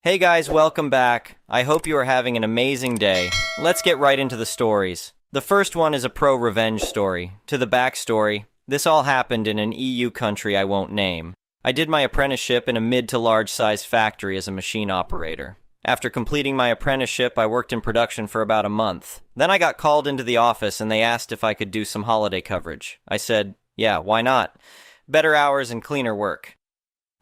Hey guys, welcome back. I hope you are having an amazing day. Let's get right into the stories. The first one is a pro-revenge story. To the backstory, this all happened in an EU country I won't name. I did my apprenticeship in a mid to large size factory as a machine operator. After completing my apprenticeship, I worked in production for about a month. Then I got called into the office and they asked if I could do some holiday coverage. I said, yeah, why not? Better hours and cleaner work.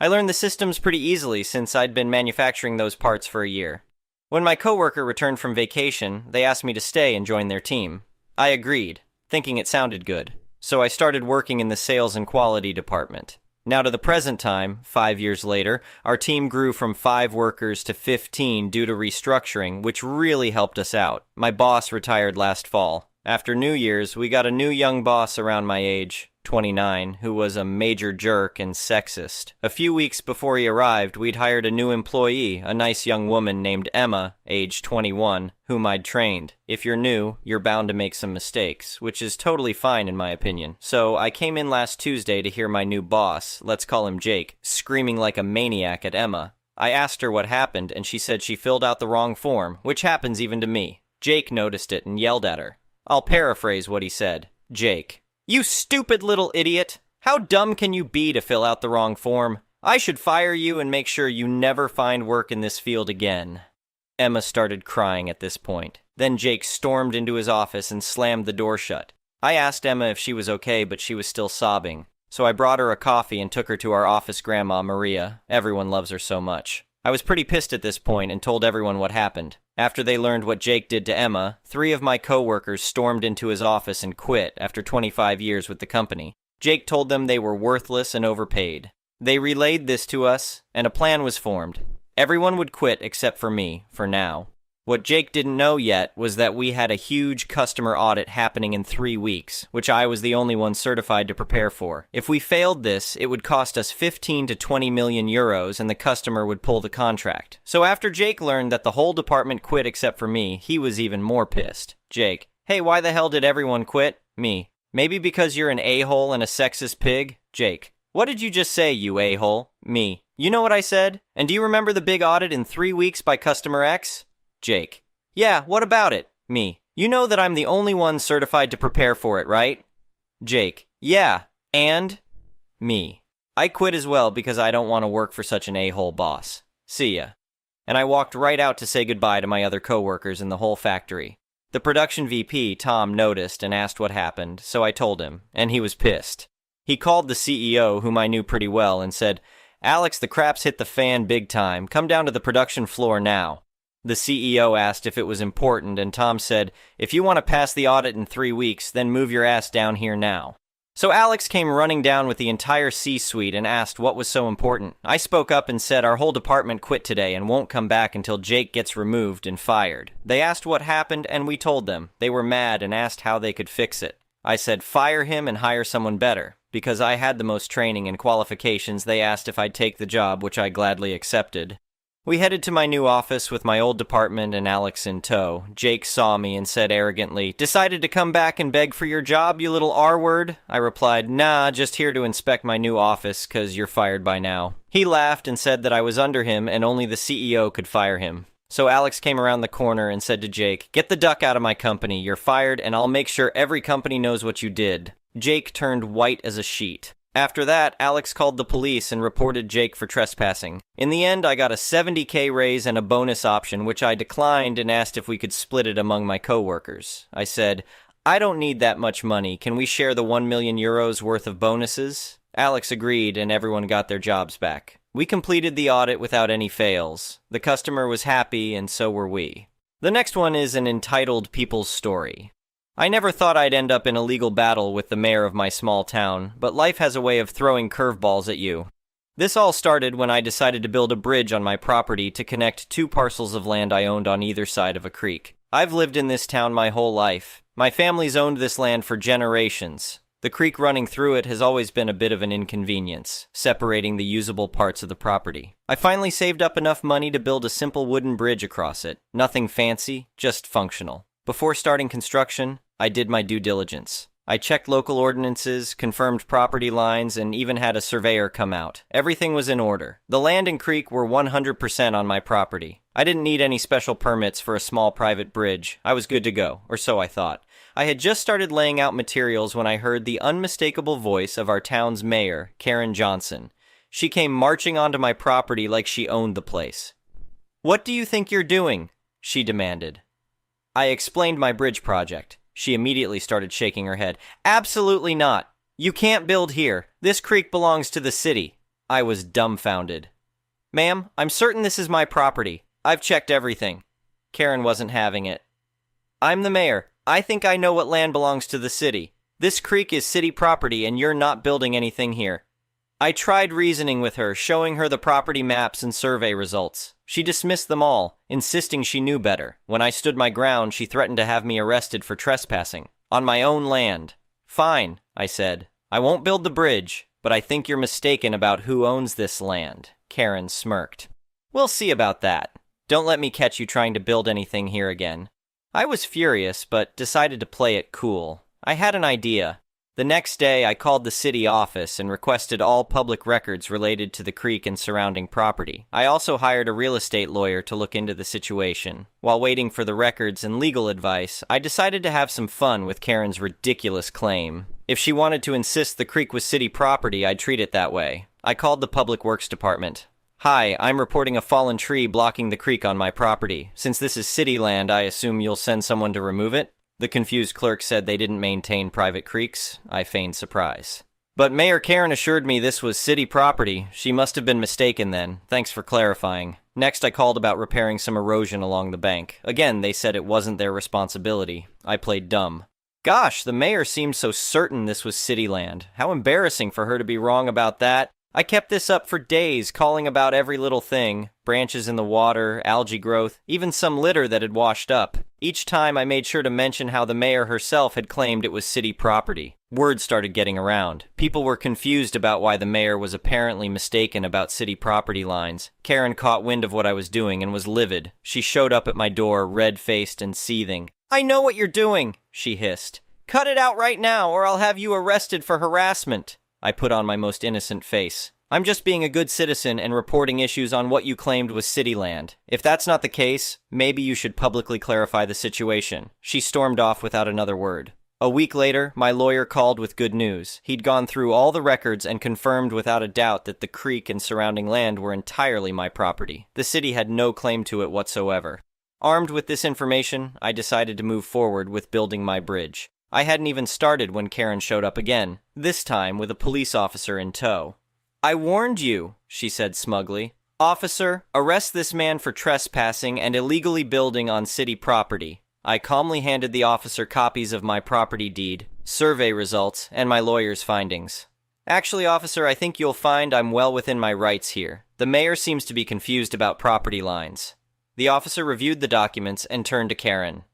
I learned the systems pretty easily since I'd been manufacturing those parts for a year. When my coworker returned from vacation, they asked me to stay and join their team. I agreed, thinking it sounded good. So I started working in the sales and quality department. Now to the present time, 5 years later, our team grew from 5 workers to 15 due to restructuring, which really helped us out. My boss retired last fall. After New Year's, we got a new young boss around my age, 29, who was a major jerk and sexist. A few weeks before he arrived, we'd hired a new employee, a nice young woman named Emma, age 21, whom I'd trained. If you're new, you're bound to make some mistakes, which is totally fine in my opinion. So I came in last Tuesday to hear my new boss, let's call him Jake, screaming like a maniac at Emma. I asked her what happened, and she said she filled out the wrong form, which happens even to me. Jake noticed it and yelled at her. I'll paraphrase what he said. Jake: "You stupid little idiot! How dumb can you be to fill out the wrong form? I should fire you and make sure you never find work in this field again." Emma started crying at this point. Then Jake stormed into his office and slammed the door shut. I asked Emma if she was okay, but she was still sobbing. So I brought her a coffee and took her to our office grandma, Maria. Everyone loves her so much. I was pretty pissed at this point and told everyone what happened. After they learned what Jake did to Emma, 3 of my coworkers stormed into his office and quit after 25 years with the company. Jake told them they were worthless and overpaid. They relayed this to us, and a plan was formed. Everyone would quit except for me, for now. What Jake didn't know yet was that we had a huge customer audit happening in 3 weeks, which I was the only one certified to prepare for. If we failed this, it would cost us 15 to 20 million euros and the customer would pull the contract. So after Jake learned that the whole department quit except for me, he was even more pissed. Jake: "Hey, why the hell did everyone quit?" Me: "Maybe because you're an a-hole and a sexist pig." Jake: "What did you just say, you a-hole?" Me: "You know what I said? And do you remember the big audit in 3 weeks by customer X?" Jake: "Yeah, what about it?" Me: "You know that I'm the only one certified to prepare for it, right?" Jake: "Yeah, and?" Me: "I quit as well because I don't want to work for such an a-hole boss. See ya." And I walked right out to say goodbye to my other coworkers in the whole factory. The production VP, Tom, noticed and asked what happened, so I told him, and he was pissed. He called the CEO, whom I knew pretty well, and said, "Alex, the crap's hit the fan big time. Come down to the production floor now." The CEO asked if it was important, and Tom said, "If you want to pass the audit in 3 weeks, then move your ass down here now." So Alex came running down with the entire C-suite and asked what was so important. I spoke up and said our whole department quit today and won't come back until Jake gets removed and fired. They asked what happened, and we told them. They were mad and asked how they could fix it. I said fire him and hire someone better. Because I had the most training and qualifications, they asked if I'd take the job, which I gladly accepted. We headed to my new office with my old department and Alex in tow. Jake saw me and said arrogantly, "Decided to come back and beg for your job, you little R-word?" I replied, "Nah, just here to inspect my new office, 'cause you're fired by now." He laughed and said that I was under him and only the CEO could fire him. So Alex came around the corner and said to Jake, "Get the duck out of my company, you're fired, and I'll make sure every company knows what you did." Jake turned white as a sheet. After that, Alex called the police and reported Jake for trespassing. In the end, I got a 70K raise and a bonus option, which I declined and asked if we could split it among my coworkers. I said, "I don't need that much money. Can we share the 1 million euros worth of bonuses?" Alex agreed and everyone got their jobs back. We completed the audit without any fails. The customer was happy and so were we. The next one is an entitled people's story. I never thought I'd end up in a legal battle with the mayor of my small town, but life has a way of throwing curveballs at you. This all started when I decided to build a bridge on my property to connect 2 parcels of land I owned on either side of a creek. I've lived in this town my whole life. My family's owned this land for generations. The creek running through it has always been a bit of an inconvenience, separating the usable parts of the property. I finally saved up enough money to build a simple wooden bridge across it. Nothing fancy, just functional. Before starting construction, I did my due diligence. I checked local ordinances, confirmed property lines, and even had a surveyor come out. Everything was in order. The land and creek were 100% on my property. I didn't need any special permits for a small private bridge. I was good to go, or so I thought. I had just started laying out materials when I heard the unmistakable voice of our town's mayor, Karen Johnson. She came marching onto my property like she owned the place. "What do you think you're doing?" she demanded. I explained my bridge project. She immediately started shaking her head. "Absolutely not. You can't build here. This creek belongs to the city." I was dumbfounded. "Ma'am, I'm certain this is my property. I've checked everything." Karen wasn't having it. "I'm the mayor. I think I know what land belongs to the city. This creek is city property and you're not building anything here." I tried reasoning with her, showing her the property maps and survey results. She dismissed them all, insisting she knew better. When I stood my ground, she threatened to have me arrested for trespassing. On my own land. "Fine," I said. "I won't build the bridge, but I think you're mistaken about who owns this land." Karen smirked. "We'll see about that. Don't let me catch you trying to build anything here again." I was furious, but decided to play it cool. I had an idea. The next day, I called the city office and requested all public records related to the creek and surrounding property. I also hired a real estate lawyer to look into the situation. While waiting for the records and legal advice, I decided to have some fun with Karen's ridiculous claim. If she wanted to insist the creek was city property, I'd treat it that way. I called the Public Works Department. "Hi, I'm reporting a fallen tree blocking the creek on my property. Since this is city land, I assume you'll send someone to remove it?" The confused clerk said they didn't maintain private creeks. I feigned surprise. "But Mayor Karen assured me this was city property. She must have been mistaken then. Thanks for clarifying." Next, I called about repairing some erosion along the bank. Again, they said it wasn't their responsibility. I played dumb. Gosh, the mayor seemed so certain this was city land. How embarrassing for her to be wrong about that. I kept this up for days, calling about every little thing. Branches in the water, algae growth, even some litter that had washed up. Each time I made sure to mention how the mayor herself had claimed it was city property. Word started getting around. People were confused about why the mayor was apparently mistaken about city property lines. Karen caught wind of what I was doing and was livid. She showed up at my door, red-faced and seething. "I know what you're doing," she hissed. "Cut it out right now, or I'll have you arrested for harassment." I put on my most innocent face. "I'm just being a good citizen and reporting issues on what you claimed was city land. If that's not the case, maybe you should publicly clarify the situation." She stormed off without another word. A week later, my lawyer called with good news. He'd gone through all the records and confirmed without a doubt that the creek and surrounding land were entirely my property. The city had no claim to it whatsoever. Armed with this information, I decided to move forward with building my bridge. I hadn't even started when Karen showed up again, this time with a police officer in tow. "I warned you," she said smugly. "Officer, arrest this man for trespassing and illegally building on city property." I calmly handed the officer copies of my property deed, survey results, and my lawyer's findings. "Actually, officer, I think you'll find I'm well within my rights here. The mayor seems to be confused about property lines." The officer reviewed the documents and turned to Karen.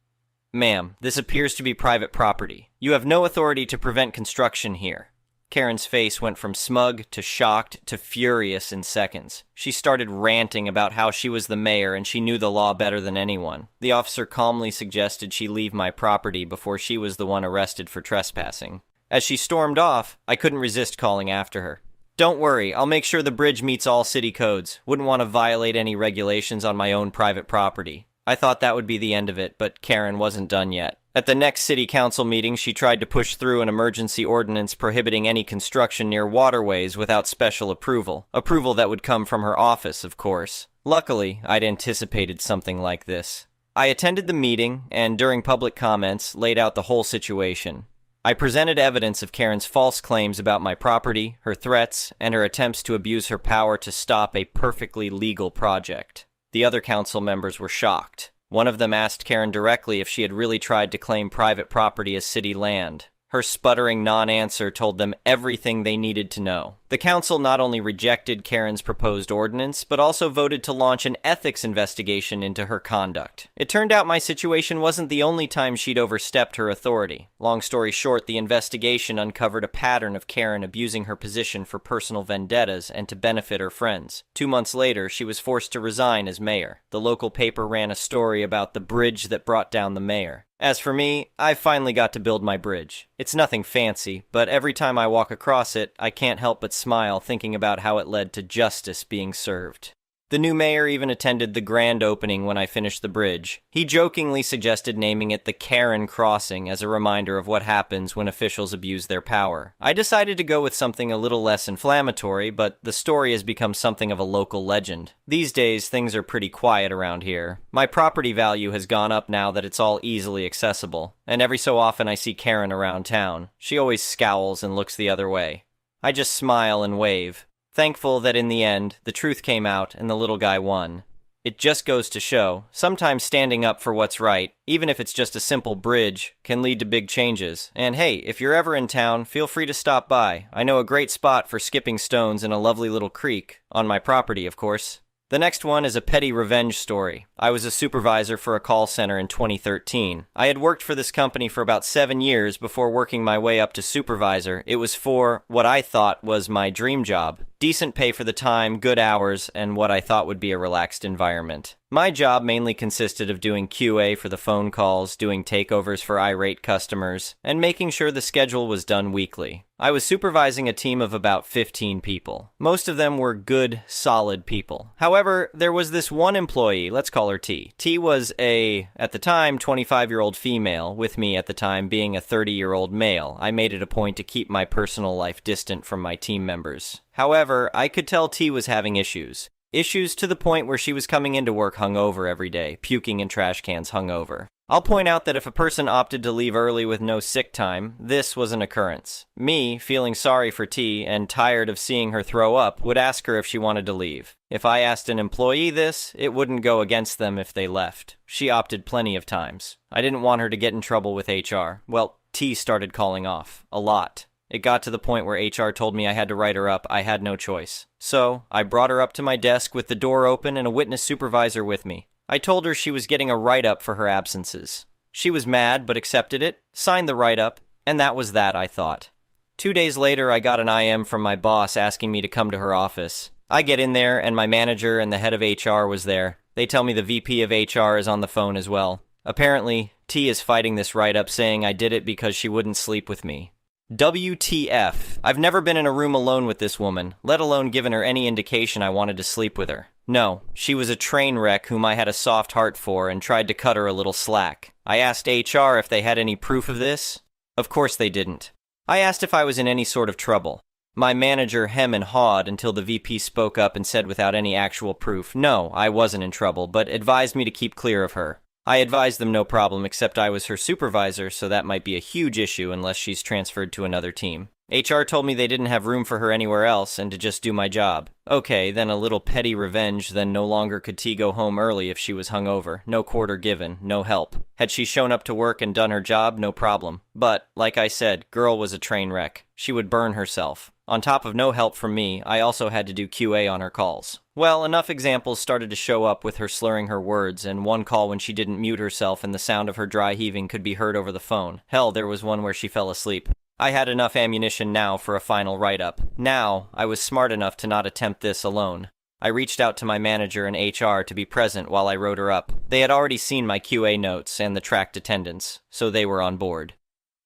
"Ma'am, this appears to be private property. You have no authority to prevent construction here." Karen's face went from smug to shocked to furious in seconds. She started ranting about how she was the mayor and she knew the law better than anyone. The officer calmly suggested she leave my property before she was the one arrested for trespassing. As she stormed off, I couldn't resist calling after her. "Don't worry, I'll make sure the bridge meets all city codes. Wouldn't want to violate any regulations on my own private property." I thought that would be the end of it, but Karen wasn't done yet. At the next city council meeting, she tried to push through an emergency ordinance prohibiting any construction near waterways without special approval. Approval that would come from her office, of course. Luckily, I'd anticipated something like this. I attended the meeting, and during public comments, laid out the whole situation. I presented evidence of Karen's false claims about my property, her threats, and her attempts to abuse her power to stop a perfectly legal project. The other council members were shocked. One of them asked Karen directly if she had really tried to claim private property as city land. Her sputtering non-answer told them everything they needed to know. The council not only rejected Karen's proposed ordinance, but also voted to launch an ethics investigation into her conduct. It turned out my situation wasn't the only time she'd overstepped her authority. Long story short, the investigation uncovered a pattern of Karen abusing her position for personal vendettas and to benefit her friends. 2 months later, she was forced to resign as mayor. The local paper ran a story about the bridge that brought down the mayor. As for me, I finally got to build my bridge. It's nothing fancy, but every time I walk across it, I can't help but smile thinking about how it led to justice being served. The new mayor even attended the grand opening when I finished the bridge. He jokingly suggested naming it the Karen Crossing as a reminder of what happens when officials abuse their power. I decided to go with something a little less inflammatory, but the story has become something of a local legend. These days, things are pretty quiet around here. My property value has gone up now that it's all easily accessible, and every so often I see Karen around town. She always scowls and looks the other way. I just smile and wave, thankful that in the end, the truth came out and the little guy won. It just goes to show, sometimes standing up for what's right, even if it's just a simple bridge, can lead to big changes. And hey, if you're ever in town, feel free to stop by. I know a great spot for skipping stones in a lovely little creek, on my property, of course. The next one is a petty revenge story. I was a supervisor for a call center in 2013. I had worked for this company for about 7 years before working my way up to supervisor. It was for what I thought was my dream job. Decent pay for the time, good hours, and what I thought would be a relaxed environment. My job mainly consisted of doing QA for the phone calls, doing takeovers for irate customers, and making sure the schedule was done weekly. I was supervising a team of about 15 people. Most of them were good, solid people. However, there was this one employee, let's call her T. T was at the time, 25-year-old female, with me at the time being a 30-year-old male. I made it a point to keep my personal life distant from my team members. However, I could tell T was having issues. Issues to the point where she was coming into work hungover every day, puking in trash cans hungover. I'll point out that if a person opted to leave early with no sick time, this was an occurrence. Me, feeling sorry for T and tired of seeing her throw up, would ask her if she wanted to leave. If I asked an employee this, it wouldn't go against them if they left. She opted plenty of times. I didn't want her to get in trouble with HR. Well, T started calling off. A lot. It got to the point where HR told me I had to write her up. I had no choice. So, I brought her up to my desk with the door open and a witness supervisor with me. I told her she was getting a write-up for her absences. She was mad, but accepted it, signed the write-up, and that was that, I thought. 2 days later, I got an IM from my boss asking me to come to her office. I get in there, and my manager and the head of HR was there. They tell me the VP of HR is on the phone as well. Apparently, T is fighting this write-up, saying I did it because she wouldn't sleep with me. WTF. I've never been in a room alone with this woman, let alone given her any indication I wanted to sleep with her. No, she was a train wreck whom I had a soft heart for and tried to cut her a little slack. I asked HR if they had any proof of this. Of course they didn't. I asked if I was in any sort of trouble. My manager hem and hawed until the VP spoke up and said without any actual proof, no, I wasn't in trouble, but advised me to keep clear of her. I advised them no problem, except I was her supervisor, so that might be a huge issue unless she's transferred to another team. HR told me they didn't have room for her anywhere else and to just do my job. Okay, then a little petty revenge, then no longer could T go home early if she was hungover. No quarter given, no help. Had she shown up to work and done her job, no problem. But, like I said, girl was a train wreck. She would burn herself. On top of no help from me, I also had to do QA on her calls. Well, enough examples started to show up with her slurring her words, and one call when she didn't mute herself and the sound of her dry heaving could be heard over the phone. Hell, there was one where she fell asleep. I had enough ammunition now for a final write-up. Now, I was smart enough to not attempt this alone. I reached out to my manager and HR to be present while I wrote her up. They had already seen my QA notes and the tracked attendance, so they were on board.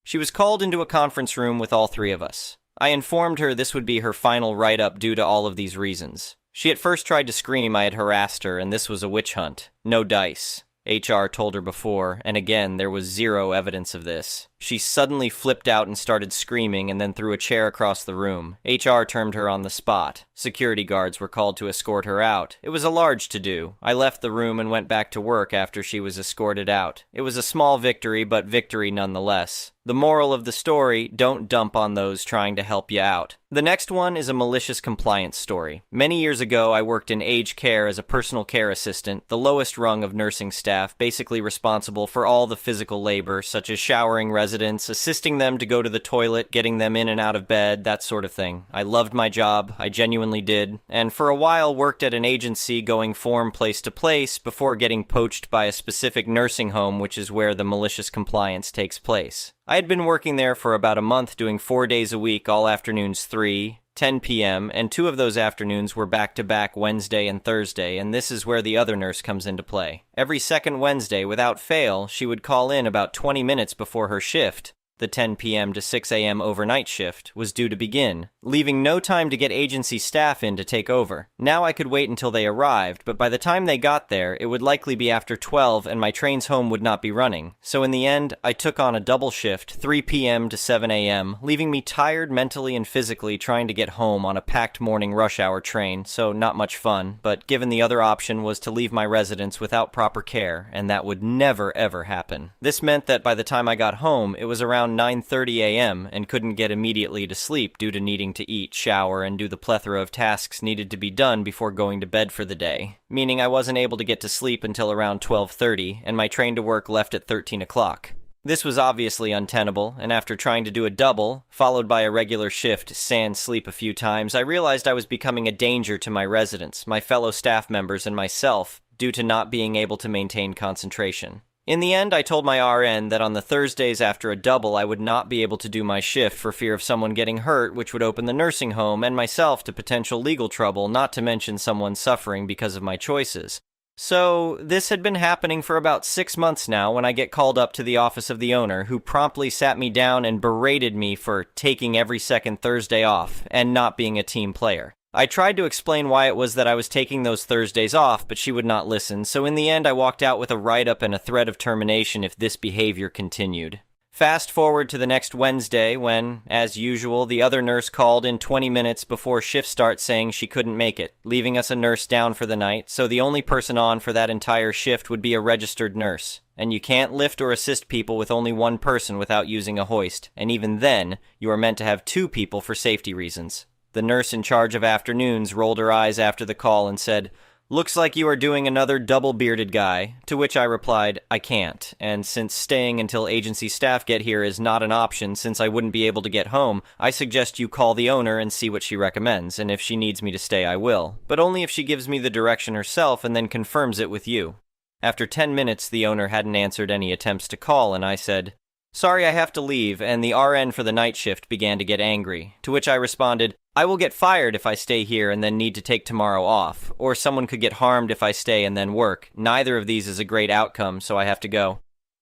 She was called into a conference room with all three of us. I informed her this would be her final write-up due to all of these reasons. She at first tried to scream I had harassed her and this was a witch hunt. No dice. HR told her before, and again, there was zero evidence of this. She suddenly flipped out and started screaming and then threw a chair across the room. HR termed her on the spot. Security guards were called to escort her out. It was a large to-do. I left the room and went back to work after she was escorted out. It was a small victory, but victory nonetheless. The moral of the story, don't dump on those trying to help you out. The next one is a malicious compliance story. Many years ago, I worked in aged care as a personal care assistant, the lowest rung of nursing staff, basically responsible for all the physical labor, such as showering residents, residents, assisting them to go to the toilet, getting them in and out of bed, that sort of thing. I loved my job, I genuinely did, and for a while worked at an agency going from place to place before getting poached by a specific nursing home, which is where the malicious compliance takes place. I had been working there for about a month, doing 4 days a week, all afternoons 3, 10 p.m., and 2 of those afternoons were back-to-back Wednesday and Thursday, and this is where the other nurse comes into play. Every second Wednesday, without fail, she would call in about 20 minutes before her shift, the 10 p.m. to 6 a.m. overnight shift, was due to begin, leaving no time to get agency staff in to take over. Now I could wait until they arrived, but by the time they got there, it would likely be after 12 and my trains home would not be running. So in the end, I took on a double shift, 3 p.m. to 7 a.m., leaving me tired mentally and physically trying to get home on a packed morning rush hour train, so not much fun, but given the other option was to leave my residence without proper care, and that would never ever happen. This meant that by the time I got home, it was around 9:30 a.m. and couldn't get immediately to sleep due to needing to eat, shower, and do the plethora of tasks needed to be done before going to bed for the day, meaning I wasn't able to get to sleep until around 12:30, and my train to work left at 13 o'clock. This was obviously untenable, and after trying to do a double, followed by a regular shift, sans sleep a few times, I realized I was becoming a danger to my residents, my fellow staff members, and myself, due to not being able to maintain concentration. In the end, I told my RN that on the Thursdays after a double, I would not be able to do my shift for fear of someone getting hurt, which would open the nursing home and myself to potential legal trouble, not to mention someone suffering because of my choices. So, this had been happening for about 6 months now when I get called up to the office of the owner, who promptly sat me down and berated me for taking every second Thursday off and not being a team player. I tried to explain why it was that I was taking those Thursdays off, but she would not listen, so in the end I walked out with a write-up and a threat of termination if this behavior continued. Fast forward to the next Wednesday when, as usual, the other nurse called in 20 minutes before shift start saying she couldn't make it, leaving us a nurse down for the night, so the only person on for that entire shift would be a registered nurse. And you can't lift or assist people with only one person without using a hoist, and even then, you are meant to have 2 people for safety reasons. The nurse in charge of afternoons rolled her eyes after the call and said, "Looks like you are doing another double-bearded guy," to which I replied, "I can't, and since staying until agency staff get here is not an option since I wouldn't be able to get home, I suggest you call the owner and see what she recommends, and if she needs me to stay I will, but only if she gives me the direction herself and then confirms it with you." After 10 minutes, the owner hadn't answered any attempts to call, and I said, "Sorry, I have to leave," and the RN for the night shift began to get angry, to which I responded, "I will get fired if I stay here and then need to take tomorrow off, or someone could get harmed if I stay and then work. Neither of these is a great outcome, so I have to go."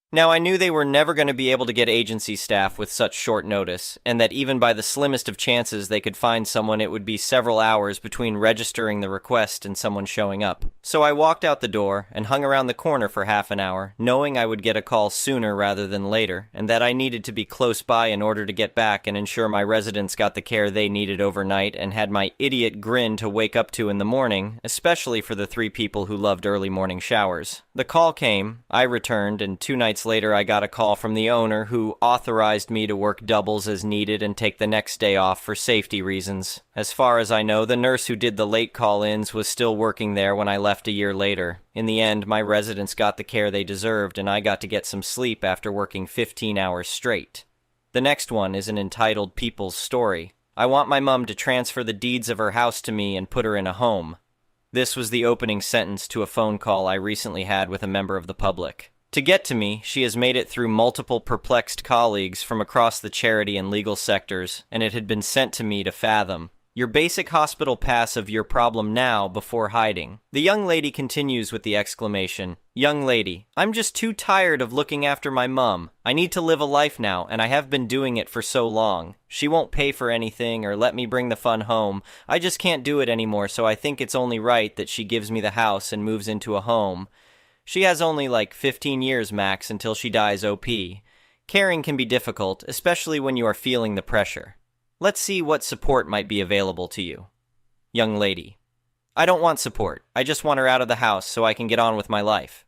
Now, I knew they were never going to be able to get agency staff with such short notice, and that even by the slimmest of chances they could find someone, it would be several hours between registering the request and someone showing up. So I walked out the door and hung around the corner for half an hour, knowing I would get a call sooner rather than later, and that I needed to be close by in order to get back and ensure my residents got the care they needed overnight and had my idiot grin to wake up to in the morning, especially for the 3 people who loved early morning showers. The call came, I returned, and 2 nights later I got a call from the owner who authorized me to work doubles as needed and take the next day off for safety reasons. As far as I know, the nurse who did the late call-ins was still working there when I left a year later. In the end, my residents got the care they deserved and I got to get some sleep after working 15 hours straight. The next one is an entitled people's story. I want my mom to transfer the deeds of her house to me and put her in a home. This was the opening sentence to a phone call I recently had with a member of the public. To get to me, she has made it through multiple perplexed colleagues from across the charity and legal sectors, and it had been sent to me to fathom. Your basic hospital pass of your problem now before hiding. The young lady continues with the exclamation, "Young lady, I'm just too tired of looking after my mum. I need to live a life now, and I have been doing it for so long. She won't pay for anything or let me bring the fun home. I just can't do it anymore, so I think it's only right that she gives me the house and moves into a home. She has only like 15 years max until she dies OP. Caring can be difficult, especially when you are feeling the pressure. Let's see what support might be available to you." Young lady, "I don't want support. I just want her out of the house so I can get on with my life."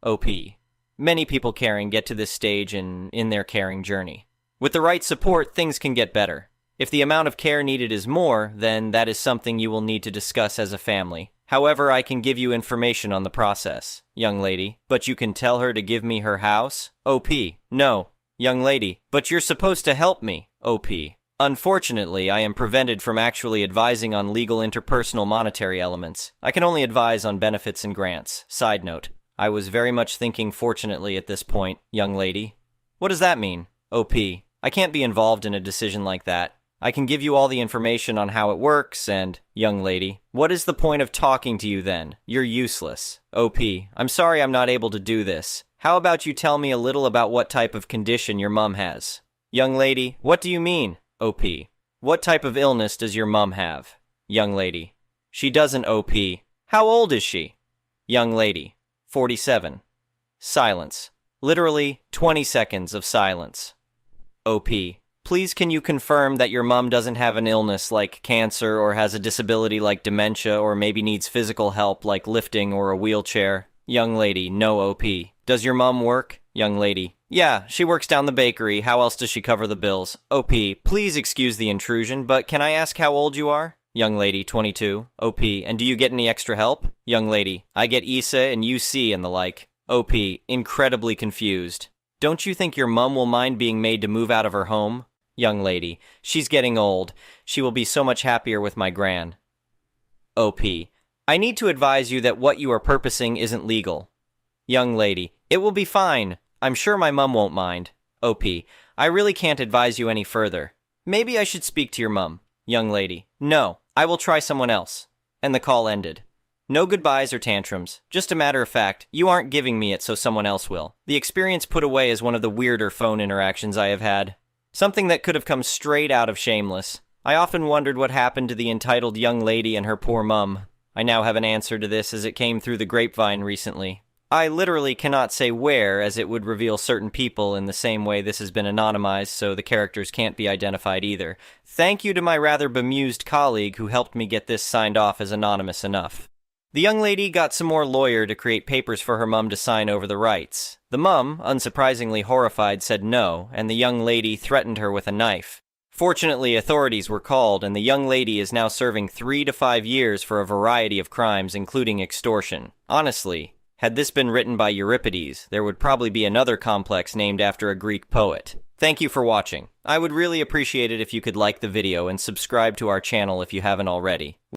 OP, "Many people caring get to this stage in their caring journey. With the right support, things can get better. If the amount of care needed is more, then that is something you will need to discuss as a family. However, I can give you information on the process." Young lady, "But you can tell her to give me her house?" OP, "No. Young lady, but you're supposed to help me, OP. Unfortunately, I am prevented from actually advising on legal interpersonal monetary elements. I can only advise on benefits and grants. Side note, I was very much thinking fortunately at this point, young lady. What does that mean? OP. I can't be involved in a decision like that. I can give you all the information on how it works and, young lady, what is the point of talking to you then? You're useless. OP. I'm sorry I'm not able to do this. How about you tell me a little about what type of condition your mom has? Young lady, what do you mean? OP. What type of illness does your mom have? Young lady. She doesn't, OP. How old is she? Young lady. 47. Silence. Literally 20 seconds of silence. OP. Please can you confirm that your mom doesn't have an illness like cancer or has a disability like dementia or maybe needs physical help like lifting or a wheelchair? Young lady. No, OP. Does your mom work? Young lady. Yeah, she works down the bakery. How else does she cover the bills? OP. Please excuse the intrusion, but can I ask how old you are? Young lady. 22. OP. And do you get any extra help? Young lady. I get ISA and UC and the like. OP. Incredibly confused. Don't you think your mom will mind being made to move out of her home? Young lady. She's getting old. She will be so much happier with my gran. OP. I need to advise you that what you are purposing isn't legal. Young lady. It will be fine. I'm sure my mum won't mind. OP. I really can't advise you any further. Maybe I should speak to your mum. Young lady. No, I will try someone else. And the call ended. No goodbyes or tantrums. Just a matter of fact, you aren't giving me it so someone else will. The experience put away as one of the weirder phone interactions I have had. Something that could have come straight out of Shameless. I often wondered what happened to the entitled young lady and her poor mum. I now have an answer to this as it came through the grapevine recently. I literally cannot say where, as it would reveal certain people in the same way this has been anonymized, so the characters can't be identified either. Thank you to my rather bemused colleague who helped me get this signed off as anonymous enough. The young lady got some more lawyer to create papers for her mum to sign over the rights. The mum, unsurprisingly horrified, said no, and the young lady threatened her with a knife. Fortunately, authorities were called, and the young lady is now serving 3 to 5 years for a variety of crimes, including extortion. Honestly, had this been written by Euripides, there would probably be another complex named after a Greek poet. Thank you for watching. I would really appreciate it if you could like the video and subscribe to our channel if you haven't already.